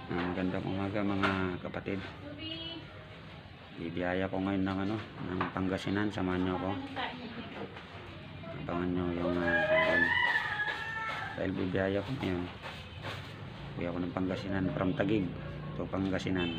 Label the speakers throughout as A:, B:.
A: Magandang umaga mga kapatid. Bibiyaya ko ngayon ng ng Pangasinan. Samahan nyo ako. Abangan nyo yung dahil bibiyaya ko ngayon. Uwi ako ng Pangasinan from Taguig to Pangasinan.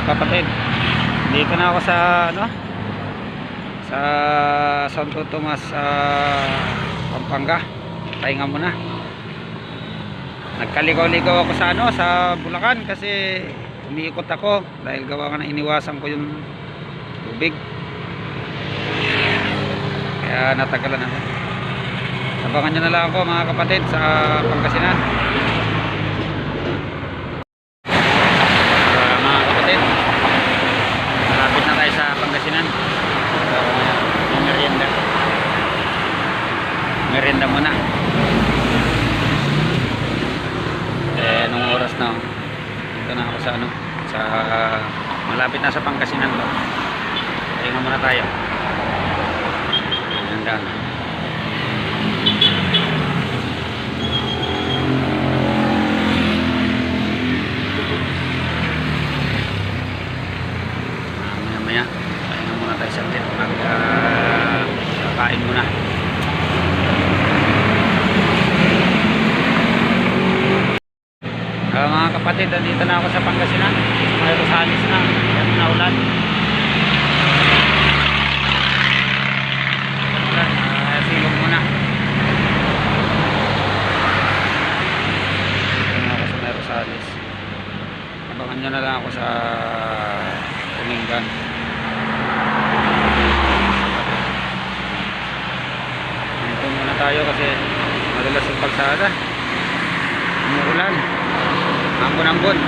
A: Kapatid, dito na ako sa sa Santo Tomas, Pampanga. Pahinga muna. Nagkaligaw-ligaw ako sa sa Bulacan kasi umiikot ako dahil gawa ka na iniwasan ko yung tubig. Kaya natagalan ako. Abangan nyo na lang ako mga kapatid sa Pangasinan. Sa Pangasinan, merienda muna. Anong oras na? Dito na ako sa sa malapit na sa Pangasinan to. Tingnan muna tayo. Hanggang pahinga muna tayo sa tent, magkakain muna. Mga kapatid, dito na ako sa Pangasinan. May Rosales na, yan na ulan. Silog muna. Dito na ako sa May Rosales. Abangan nyo na lang ako sa Tumingan. Dito muna tayo kasi madalas yung pagsada. Umuulan. Ambon-ambon.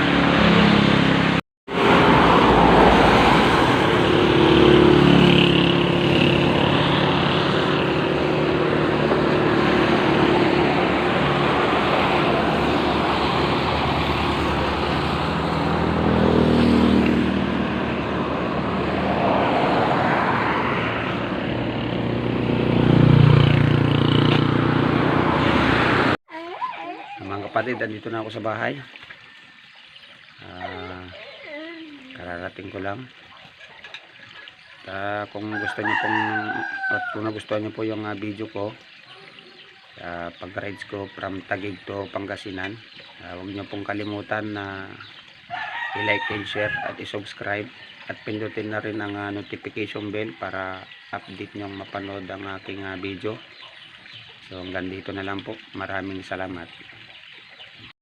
A: kapatid, andito na ako sa bahay. Kararating ko lang. Kung gusto niyo pong at kung nagustuhan niyo po yung video ko, pag-rides ko from Taguig to Pangasinan, huwag niyo pong kalimutan na i-like and share at i-subscribe at pindutin na rin ang notification bell para update nyo mapanood ang aking video. So hanggang dito na lang po. Maraming salamat.